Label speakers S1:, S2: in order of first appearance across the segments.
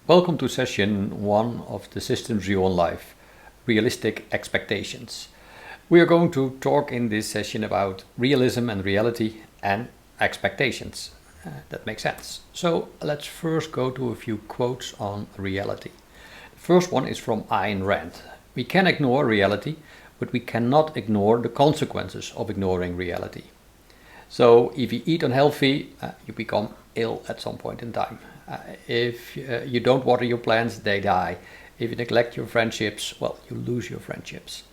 S1: Welcome to session 1 of the Systems View on Life, Realistic Expectations. We are going to talk in this session about realism and reality and expectations. That makes sense. So let's first go to a few quotes on reality. The first one is from Ayn Rand. We can ignore reality, but we cannot ignore the consequences of ignoring reality. So if you eat unhealthy, you become ill at some point in time. If you don't water your plants, they die. If you neglect your friendships, well, you lose your friendships.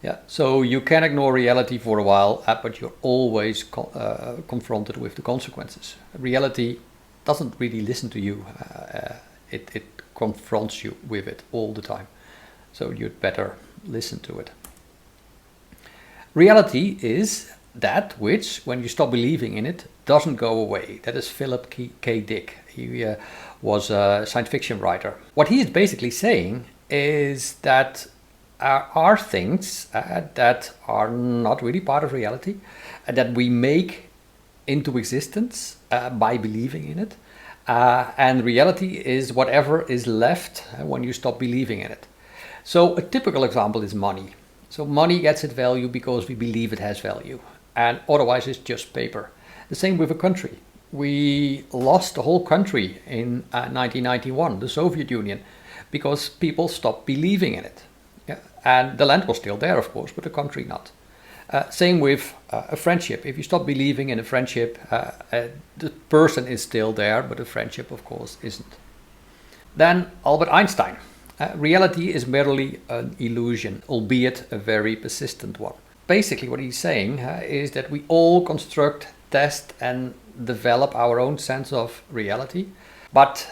S1: Yeah. So you can ignore reality for a while, but you're always confronted with the consequences. Reality doesn't really listen to you. It confronts you with it all the time. So you'd better listen to it. Reality is that which, when you stop believing in it, doesn't go away. That is Philip K. Dick. He was a science fiction writer. What he is basically saying is that are things that are not really part of reality, that we make into existence by believing in it. And reality is whatever is left when you stop believing in it. So a typical example is money. So money gets its value because we believe it has value, and otherwise it's just paper. The same with a country. We lost the whole country in 1991, the Soviet Union, because people stopped believing in it. Yeah. And the land was still there, of course, but the country not. Same with a friendship. If you stop believing in a friendship, the person is still there, but the friendship, of course, isn't. Then Albert Einstein. Reality is merely an illusion, albeit a very persistent one. Basically what he's saying is that we all construct, test and develop our own sense of reality, but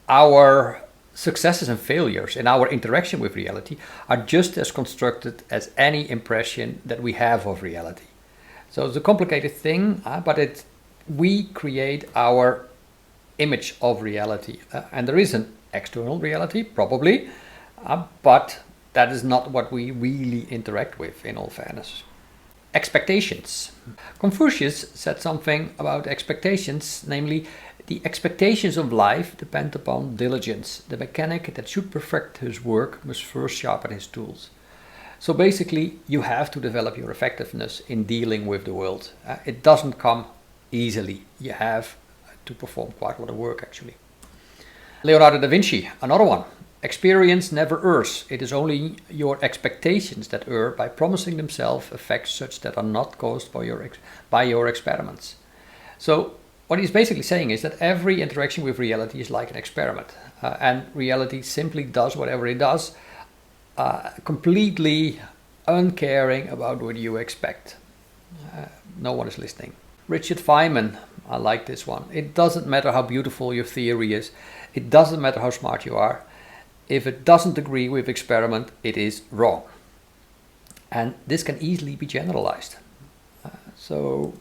S1: our successes and failures in our interaction with reality are just as constructed as any impression that we have of reality. So it's a complicated thing, but we create our image of reality, and there is an external reality, probably, but that is not what we really interact with, in all fairness. Expectations. Confucius said something about expectations, namely, the expectations of life depend upon diligence. The mechanic that should perfect his work must first sharpen his tools. So basically, you have to develop your effectiveness in dealing with the world. It doesn't come easily. You have to perform quite a lot of work, actually. Leonardo da Vinci, another one. Experience never errs. It is only your expectations that err by promising themselves effects such that are not caused by your experiments. So what he's basically saying is that every interaction with reality is like an experiment, and reality simply does whatever it does, completely uncaring about what you expect. No one is listening. Richard Feynman, I like this one. It doesn't matter how beautiful your theory is. It doesn't matter how smart you are. If it doesn't agree with experiment, it is wrong. And this can easily be generalized. And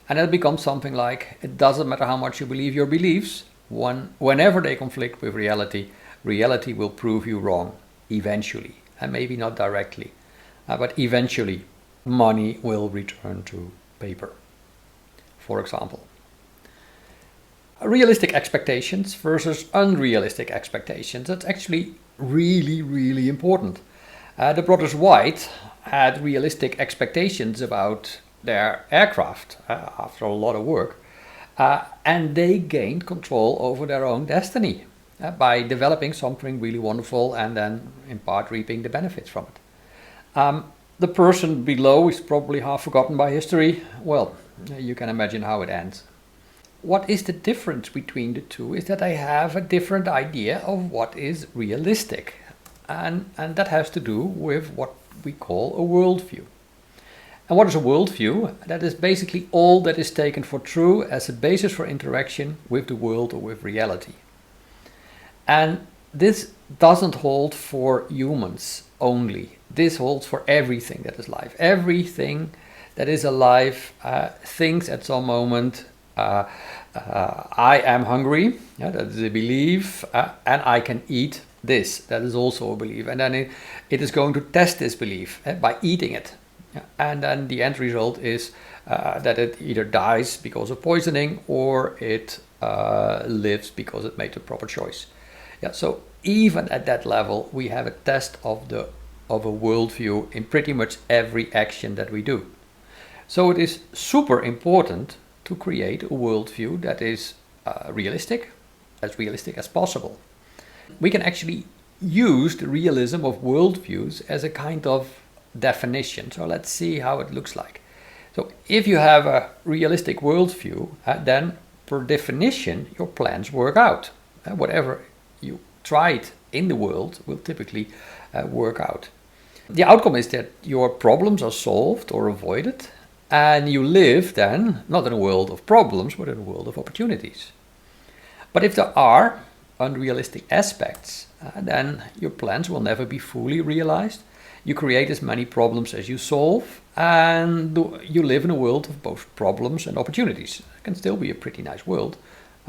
S1: it becomes something like, it doesn't matter how much you believe your beliefs, whenever they conflict with reality, reality will prove you wrong, eventually. And maybe not directly, but eventually money will return to paper, for example. Realistic expectations versus unrealistic expectations. That's actually really, really important. The brothers White had realistic expectations about their aircraft after a lot of work, and they gained control over their own destiny by developing something really wonderful and then in part reaping the benefits from it. The person below is probably half forgotten by history. Well, you can imagine how it ends. What is the difference between the two is that I have a different idea of what is realistic. And that has to do with what we call a worldview. And what is a worldview? That is basically all that is taken for true as a basis for interaction with the world or with reality. And this doesn't hold for humans only. This holds for everything that is life. Everything that is alive thinks at some moment, I am hungry, that is a belief, and I can eat this, that is also a belief. And then it is going to test this belief by eating it. And then the end result is that it either dies because of poisoning or it lives because it made the proper choice. Yeah, so even at that level, we have a test of a worldview in pretty much every action that we do. So it is super important to create a worldview that is realistic as possible. We can actually use the realism of worldviews as a kind of definition. So let's see how it looks like. So if you have a realistic worldview, then per definition your plans work out. Whatever you tried in the world will typically work out. The outcome is that your problems are solved or avoided, and you live then not in a world of problems but in a world of opportunities. But if there are unrealistic aspects, then your plans will never be fully realized. You create as many problems as you solve, and you live in a world of both problems and opportunities. It can still be a pretty nice world,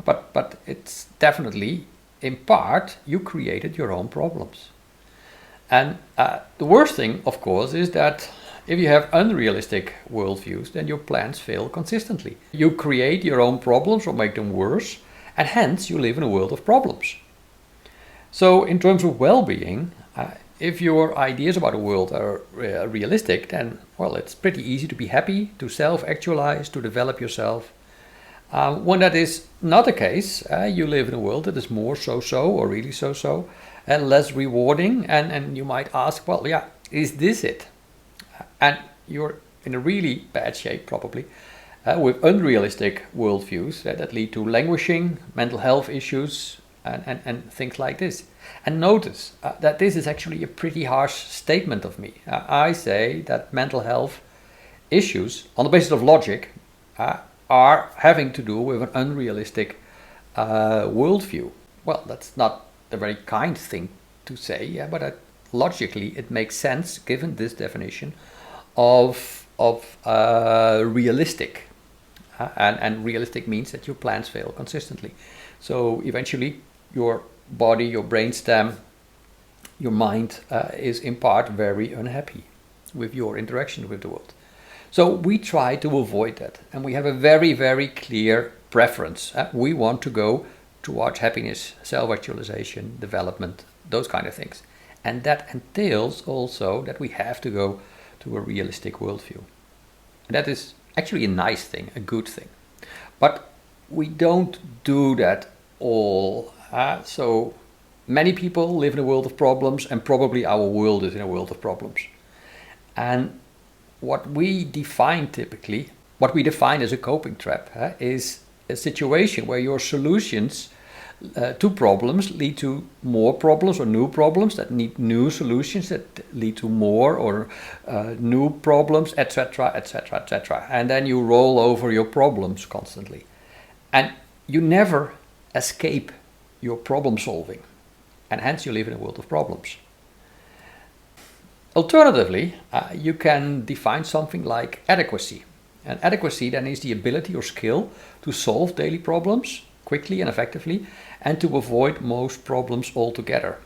S1: but it's definitely, in part, you created your own problems. And the worst thing, of course, is that if you have unrealistic worldviews, then your plans fail consistently. You create your own problems or make them worse, and hence you live in a world of problems. So in terms of well-being, if your ideas about the world are realistic, then, well, it's pretty easy to be happy, to self-actualize, to develop yourself. When that is not the case, you live in a world that is more so-so or really so-so and less rewarding, and you might ask, well, yeah, is this it? And you're in a really bad shape probably, with unrealistic worldviews that lead to languishing, mental health issues, and things like this. And notice that this is actually a pretty harsh statement of me. I say that mental health issues, on the basis of logic, are having to do with an unrealistic worldview. Well, that's not a very kind thing to say, but logically it makes sense given this definition of realistic. And realistic means that your plans fail consistently. So eventually your body, your brainstem, your mind is in part very unhappy with your interaction with the world. So we try to avoid that, and we have a very, very clear preference. We want to go towards happiness, self-actualization, development, those kind of things. And that entails also that we have to go to a realistic worldview. And that is actually a nice thing, a good thing. But we don't do that all. So many people live in a world of problems, and probably our world is in a world of problems. And what we define as a coping trap is a situation where your solutions to problems lead to more problems or new problems that need new solutions that lead to more or new problems, etc., etc., etc. And then you roll over your problems constantly. And you never escape your problem solving. And hence you live in a world of problems. Alternatively, you can define something like adequacy. And adequacy then is the ability or skill to solve daily problems quickly and effectively, and to avoid most problems altogether.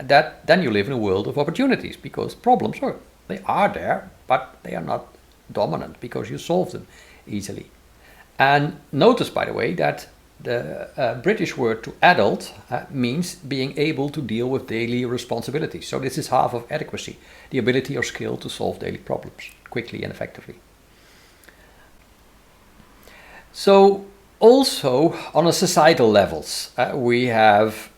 S1: Then you live in a world of opportunities, because problems they are there, but they are not dominant because you solve them easily. And notice, by the way, that the British word to adult means being able to deal with daily responsibilities. So this is half of adequacy, the ability or skill to solve daily problems quickly and effectively. So also on a societal levels, we have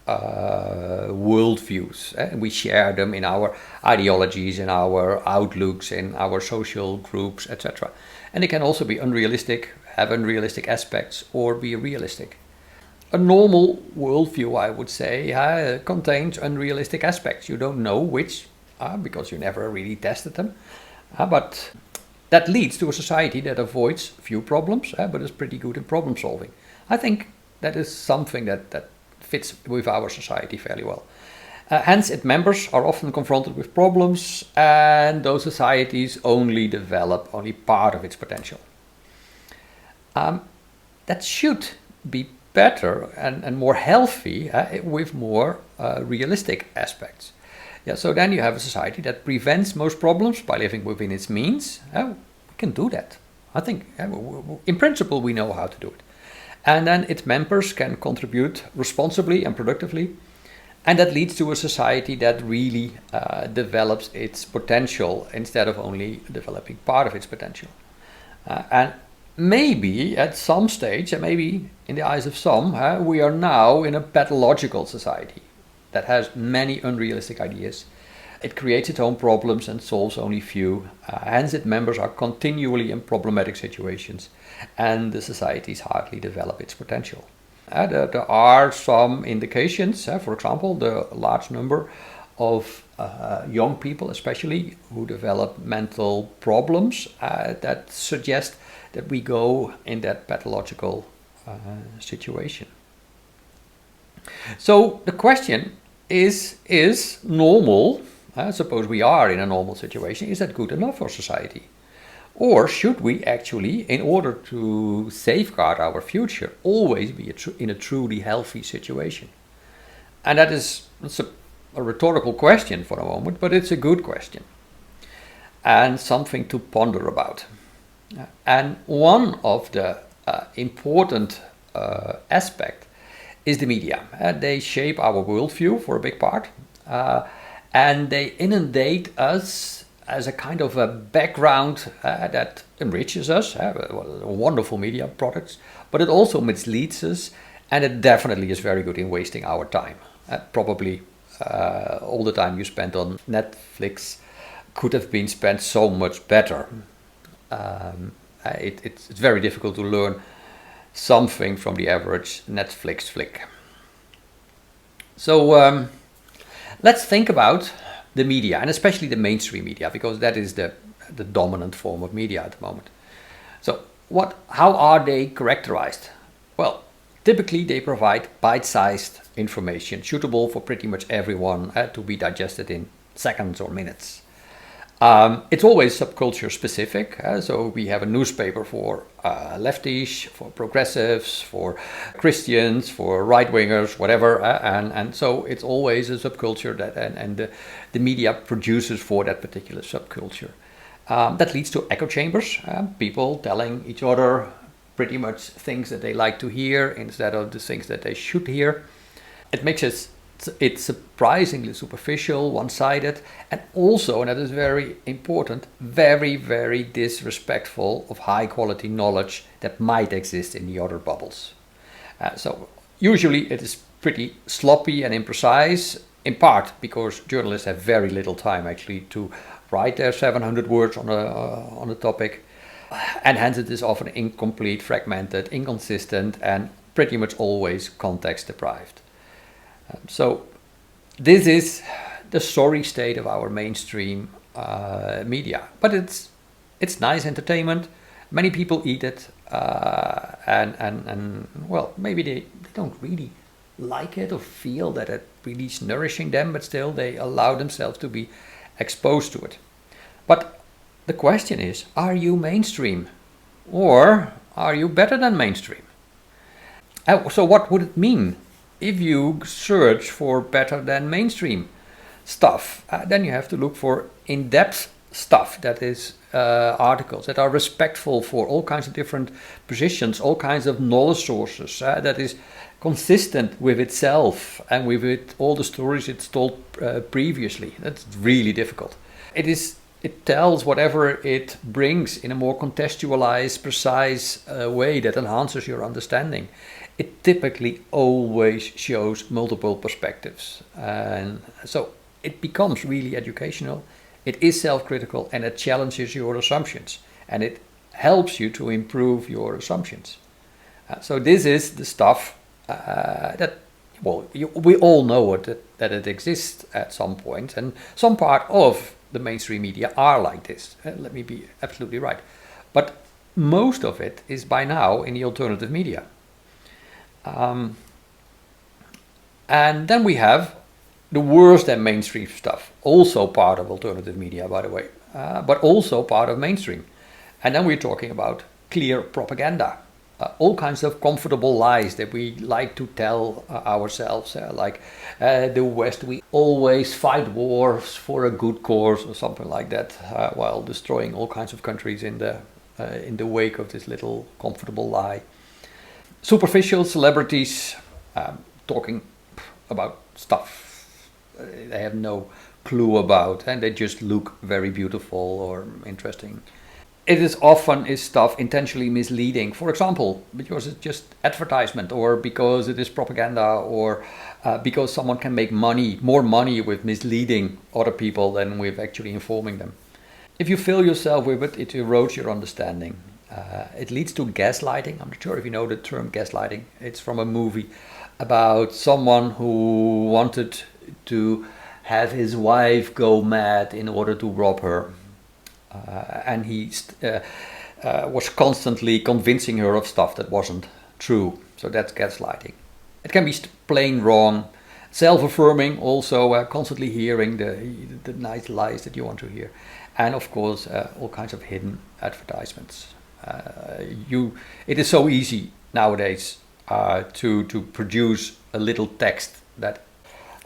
S1: worldviews. We share them in our ideologies, in our outlooks, in our social groups, etc. And they can also be unrealistic, have unrealistic aspects, or be realistic. A normal worldview, I would say, contains unrealistic aspects. You don't know which, because you never really tested them. But that leads to a society that avoids few problems, but is pretty good in problem solving. I think that is something that fits with our society fairly well. Hence, its members are often confronted with problems, and those societies only develop only part of its potential. That should be better and more healthy with more realistic aspects. Yeah, so then you have a society that prevents most problems by living within its means. We can do that. I think in principle we know how to do it. And then its members can contribute responsibly and productively. And that leads to a society that really develops its potential instead of only developing part of its potential. And maybe at some stage, and maybe in the eyes of some, we are now in a pathological society that has many unrealistic ideas. It creates its own problems and solves only few. Hence, its members are continually in problematic situations, and the societies hardly develop its potential. There are some indications, for example, the large number of young people, especially, who develop mental problems that suggest that we go in that pathological situation. So the question is normal, suppose we are in a normal situation, is that good enough for society? Or should we actually, in order to safeguard our future, always be in a truly healthy situation? And it's a rhetorical question for a moment, but it's a good question and something to ponder about. And one of the important aspects is the media. They shape our worldview for a big part, and they inundate us as a kind of a background that enriches us, wonderful media products, but it also misleads us, and it definitely is very good in wasting our time. Probably all the time you spent on Netflix could have been spent so much better. It's very difficult to learn something from the average Netflix flick. So let's think about the media, and especially the mainstream media, because that is the dominant form of media at the moment. So how are they characterized? Well, typically they provide bite-sized information suitable for pretty much everyone to be digested in seconds or minutes. It's always subculture specific. So we have a newspaper for lefties, for progressives, for Christians, for right-wingers, whatever. And so it's always a subculture that and the media produces for that particular subculture. That leads to echo chambers, people telling each other pretty much things that they like to hear instead of the things that they should hear. It makes it's surprisingly superficial, one-sided, and also, and that is very important, very, very disrespectful of high-quality knowledge that might exist in the other bubbles. So usually it is pretty sloppy and imprecise, in part because journalists have very little time actually to write their 700 words on a topic, and hence it is often incomplete, fragmented, inconsistent, and pretty much always context deprived. So this is the sorry state of our mainstream media, but it's nice entertainment. Many people eat it, and well, maybe they don't really like it or feel that it really is nourishing them, but still they allow themselves to be exposed to it. But the question is, are you mainstream, or are you better than mainstream? So what would it mean if you search for better than mainstream stuff? Then you have to look for in-depth stuff, that is articles that are respectful for all kinds of different positions, all kinds of knowledge sources, that is consistent with itself and with all the stories it's told previously. That's really difficult. It tells whatever it brings in a more contextualized, precise way that enhances your understanding. It typically always shows multiple perspectives. And so it becomes really educational. It is self-critical, and it challenges your assumptions. And it helps you to improve your assumptions. So this is the stuff that, well, we all know that it exists at some point. And some part of the mainstream media are like this. Let me be absolutely right. But most of it is by now in the alternative media. And then we have the worse than mainstream stuff, also part of alternative media, by the way, but also part of mainstream. And then we're talking about clear propaganda, all kinds of comfortable lies that we like to tell ourselves, like the West, we always fight wars for a good cause or something like that, while destroying all kinds of countries in the wake of this little comfortable lie. Superficial celebrities talking about stuff they have no clue about, and they just look very beautiful or interesting. It is often is stuff intentionally misleading. For example, because it's just advertisement, or because it is propaganda, or because someone can make more money with misleading other people than with actually informing them. If you fill yourself with it, it erodes your understanding. It leads to gaslighting. I'm not sure if you know the term gaslighting. It's from a movie about someone who wanted to have his wife go mad in order to rob her. And he was constantly convincing her of stuff that wasn't true. So that's gaslighting. It can be plain wrong, self-affirming, also constantly hearing the nice lies that you want to hear. And of course, all kinds of hidden advertisements. It is so easy nowadays to produce a little text that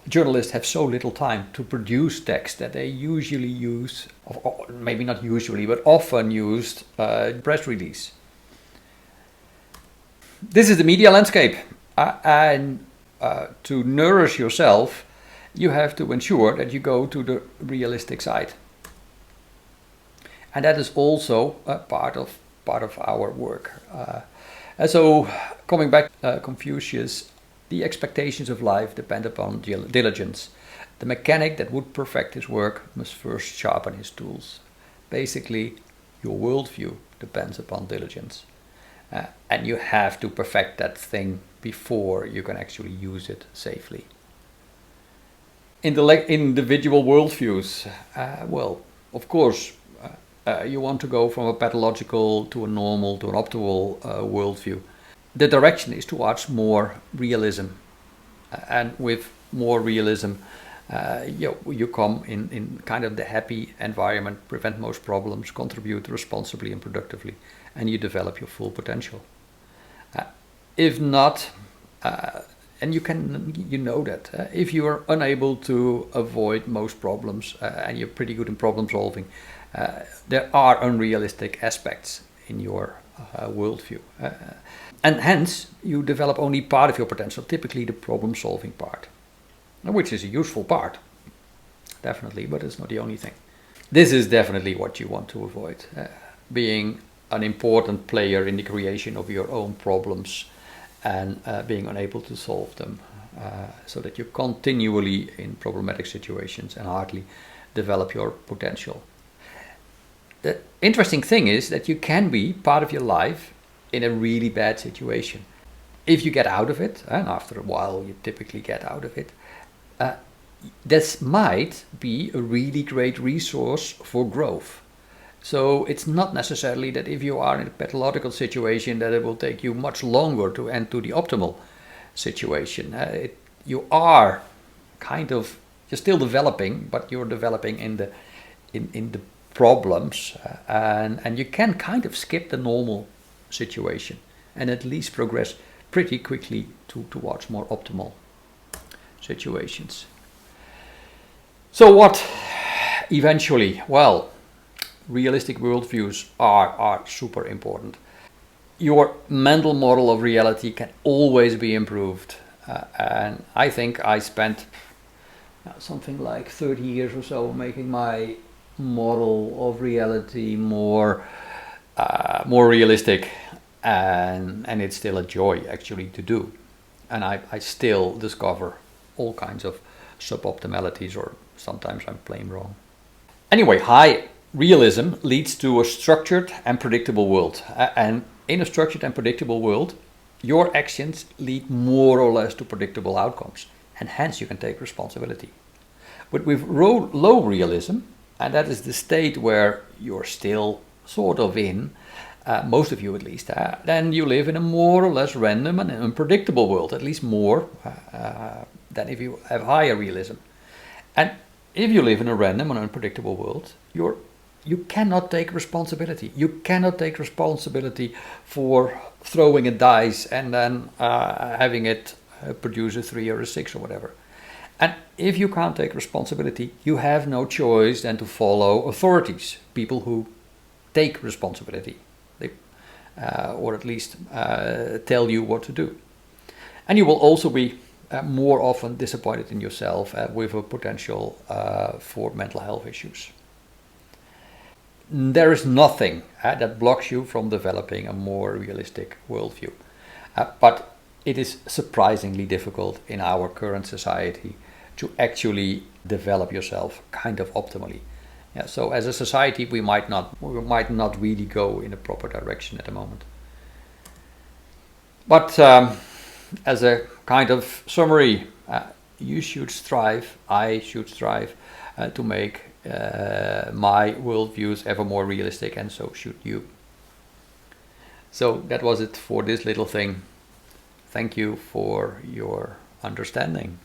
S1: journalists have so little time to produce text that they usually use, or maybe not usually, but often used press release. This is the media landscape, and to nourish yourself, you have to ensure that you go to the realistic side, and that is also part of our work. And so, coming back, Confucius. The expectations of life depend upon diligence. The mechanic that would perfect his work must first sharpen his tools. Basically, your worldview depends upon diligence. And you have to perfect that thing before you can actually use it safely. Individual worldviews. Well, of course, you want to go from a pathological to a normal to an optimal worldview. The direction is towards more realism, and with more realism, you come in kind of the happy environment, prevent most problems, contribute responsibly and productively, and you develop your full potential. If not, and you know that if you are unable to avoid most problems and you're pretty good in problem solving, there are unrealistic aspects in your worldview. And hence, you develop only part of your potential, typically the problem-solving part, which is a useful part, definitely, but it's not the only thing. This is definitely what you want to avoid, being an important player in the creation of your own problems and being unable to solve them, so that you continually, in problematic situations, and hardly develop your potential. The interesting thing is that you can be part of your life in a really bad situation. If you get out of it, and after a while you typically get out of it, this might be a really great resource for growth. So it's not necessarily that if you are in a pathological situation that it will take you much longer to enter the optimal situation. You're still developing, but you're developing in the problems, and you can kind of skip the normal situation and at least progress pretty quickly towards more optimal situations. So what eventually? Well, realistic worldviews are super important. Your mental model of reality can always be improved, and I think I spent something like 30 years or so making my model of reality more realistic, and it's still a joy actually to do, and I still discover all kinds of suboptimalities, or sometimes I'm plain wrong. Anyway, high realism leads to a structured and predictable world, and in a structured and predictable world your actions lead more or less to predictable outcomes, and hence you can take responsibility. But with low realism, and that is the state where you're still sort of in, most of you at least, then you live in a more or less random and unpredictable world, at least more than if you have higher realism. And if you live in a random and unpredictable world, you cannot take responsibility. You cannot take responsibility for throwing a dice and then having it produce a 3 or a 6 or whatever. And if you can't take responsibility, you have no choice than to follow authorities, people who take responsibility, or at least tell you what to do. And you will also be more often disappointed in yourself with a potential for mental health issues. There is nothing that blocks you from developing a more realistic worldview. But it is surprisingly difficult in our current society to actually develop yourself kind of optimally. Yeah, so as a society, we might not really go in a proper direction at the moment. But as a kind of summary, you should strive, I should strive to make my worldviews ever more realistic, and so should you. So that was it for this little thing. Thank you for your understanding.